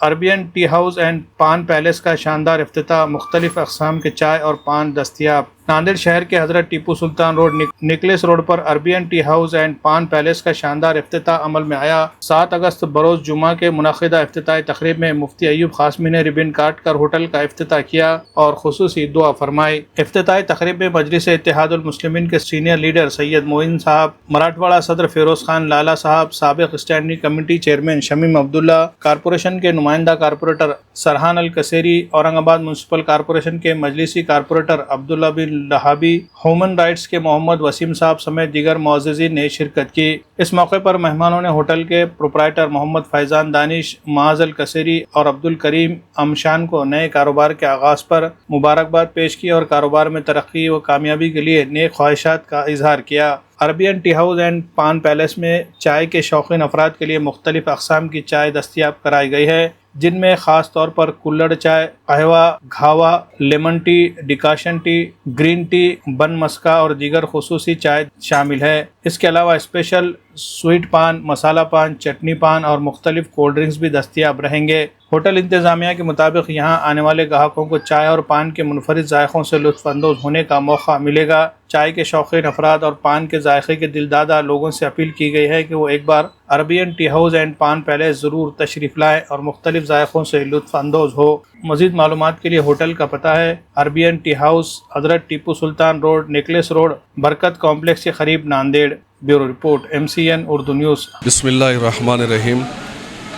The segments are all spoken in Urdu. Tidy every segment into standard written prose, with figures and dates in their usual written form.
Arabian tea house and paan palace کا شاندار افتتاح، مختلف اقسام کے چائے اور پان دستیاب۔ ناندیڑ شہر کے حضرت Tipu Sultan road necklace road پر Arabian tea house and paan palace کا شاندار افتتاح عمل میں آیا۔ 7 اگست بروز جمعہ کے منعقدہ افتتاحی تقریب میں مفتی ایوب قاسمی نے ربن کاٹ کر ہوٹل کا افتتاح کیا اور خصوصی دعا فرمائی۔ افتتاحی تقریب میں مجلس اتحاد المسلمین کے سینئر لیڈر سید معین صاحب، مراٹھواڑہ صدر فیروز خان لالا صاحب، سابق اسٹینڈنگ کمیٹی چیئرمین شمیم عبداللہ، کارپوریشن کے نمائندہ کارپوریٹر سرحان الکثیری، اورنگ آباد میونسپل کارپوریشن کے مجلسی کارپوریٹر عبداللہ بن لہابی، ہیومن رائٹس کے محمد وسیم صاحب سمیت دیگر معززین نے شرکت کی۔ اس موقع پر مہمانوں نے ہوٹل کے پروپرائٹر محمد فیضان دانش، معاذ الکثیری اور عبد الکریم امشان کو نئے کاروبار کے آغاز پر مبارکباد پیش کی اور کاروبار میں ترقی و کامیابی کے لیے نیک خواہشات کا اظہار کیا۔ Arabian tea house and paan palace میں چائے کے شوقین افراد کے لیے مختلف اقسام کی چائے دستیاب کرائی گئی ہے، جن میں خاص طور پر کلڑ چائے، قہوہ، گھاوا، lemon tea, decoction tea, green tea, bun maska اور دیگر خصوصی چائے شامل ہے۔ اس کے علاوہ اسپیشل سویٹ پان، مسالہ پان، چٹنی پان اور مختلف کولڈ ڈرنکس بھی دستیاب رہیں گے۔ ہوٹل انتظامیہ کے مطابق یہاں آنے والے گاہکوں کو چائے اور پان کے منفرد ذائقوں سے لطف اندوز ہونے کا موقع ملے گا۔ چائے کے شوقین افراد اور پان کے ذائقے کے دلدادہ لوگوں سے اپیل کی گئی ہے کہ وہ ایک بار Arabian tea house and paan palace ضرور تشریف لائیں اور مختلف ذائقوں سے لطف اندوز ہو۔ مزید معلومات کے لیے ہوٹل کا پتہ ہے عربین ٹی ہاؤس، حضرت Tipu Sultan road, necklace road, برکت کمپلیکس کے قریب، Nanded. Bureau report, MCN Urdu news. بسم اللہ الرحمن الرحیم۔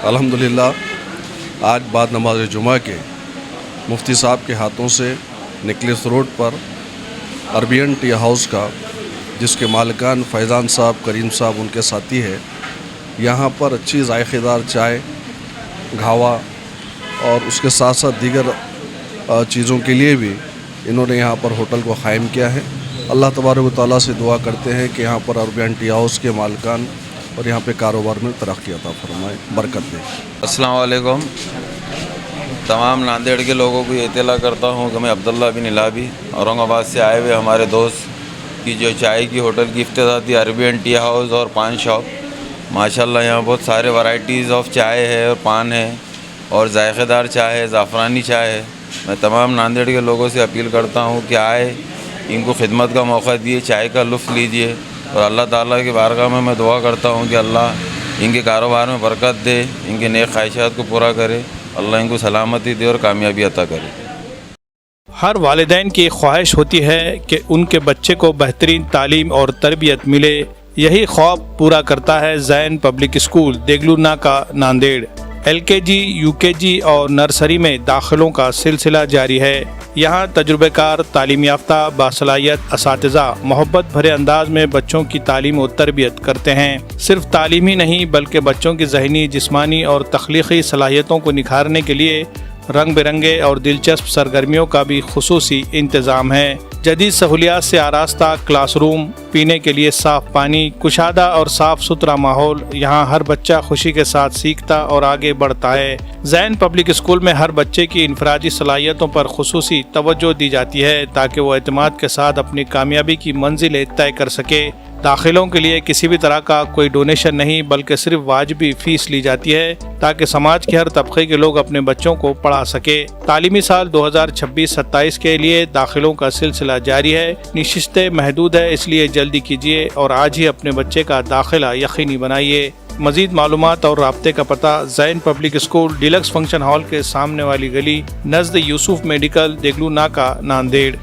الحمدللہ آج بعد نماز جمعہ کے مفتی صاحب کے ہاتھوں سے نیکلس روڈ پر عربین ٹی ہاؤس کا، جس کے مالکان فیضان صاحب، کریم صاحب ان کے ساتھی ہے، یہاں پر اچھی ذائقے دار چائے، گھاوا اور اس کے ساتھ ساتھ دیگر چیزوں کے لیے بھی انہوں نے یہاں پر ہوٹل کو قائم کیا ہے۔ اللہ تبارک و تعالیٰ سے دعا کرتے ہیں کہ یہاں پر عربین ٹی ہاؤس کے مالکان اور یہاں پہ کاروبار میں ترقی عطا فرمائے، برکت دے۔ السلام علیکم۔ تمام ناندیڑ کے لوگوں کو یہ اطلاع کرتا ہوں کہ میں عبداللہ بن لہابی، اورنگ آباد سے آئے ہوئے ہمارے دوست کی جو چائے کی ہوٹل کی افتتاح تھی، عربین ٹی ہاؤس اور پان شاپ۔ ماشاءاللہ یہاں بہت سارے ورائٹیز آف چائے ہے اور پان ہے اور ذائقے دار چائے ہے، زعفرانی چائے ہے۔ میں تمام ناندیڑ کے لوگوں سے اپیل کرتا ہوں کہ آئے، ان کو خدمت کا موقع دیے، چائے کا لطف لیجیے، اور اللہ تعالیٰ کی بارگاہ میں دعا کرتا ہوں کہ اللہ ان کے کاروبار میں برکت دے، ان کے نیک خواہشات کو پورا کرے، اللہ ان کو سلامتی دے اور کامیابی عطا کرے۔ ہر والدین کی خواہش ہوتی ہے کہ ان کے بچے کو بہترین تعلیم اور تربیت ملے۔ یہی خواب پورا کرتا ہے Zain public school, Deglur Naka, Nanded. LKG، UKG اور نرسری میں داخلوں کا سلسلہ جاری ہے۔ یہاں تجربہ کار، تعلیم یافتہ، باصلاحیت اساتذہ محبت بھرے انداز میں بچوں کی تعلیم و تربیت کرتے ہیں۔ صرف تعلیم ہی نہیں بلکہ بچوں کی ذہنی، جسمانی اور تخلیقی صلاحیتوں کو نکھارنے کے لیے رنگ برنگے اور دلچسپ سرگرمیوں کا بھی خصوصی انتظام ہے۔ جدید سہولیات سے آراستہ کلاس روم، پینے کے لیے صاف پانی، کشادہ اور صاف ستھرا ماحول، یہاں ہر بچہ خوشی کے ساتھ سیکھتا اور آگے بڑھتا ہے۔ زین پبلک اسکول میں ہر بچے کی انفرادی صلاحیتوں پر خصوصی توجہ دی جاتی ہے تاکہ وہ اعتماد کے ساتھ اپنی کامیابی کی منزلیں طے کر سکے۔ داخلوں کے لیے کسی بھی طرح کا کوئی ڈونیشن نہیں بلکہ صرف واجبی فیس لی جاتی ہے تاکہ سماج کے ہر طبقے کے لوگ اپنے بچوں کو پڑھا سکے۔ تعلیمی سال 2026-27 کے لیے داخلوں کا سلسلہ جاری ہے۔ نشستیں محدود ہے، اس لیے جلدی کیجیے اور آج ہی اپنے بچے کا داخلہ یقینی بنائیے۔ مزید معلومات اور رابطے کا پتہ: Zain public school, deluxe function hall کے سامنے والی گلی، نزد یوسف میڈیکل، دیگلو ناکا، ناندیڑ۔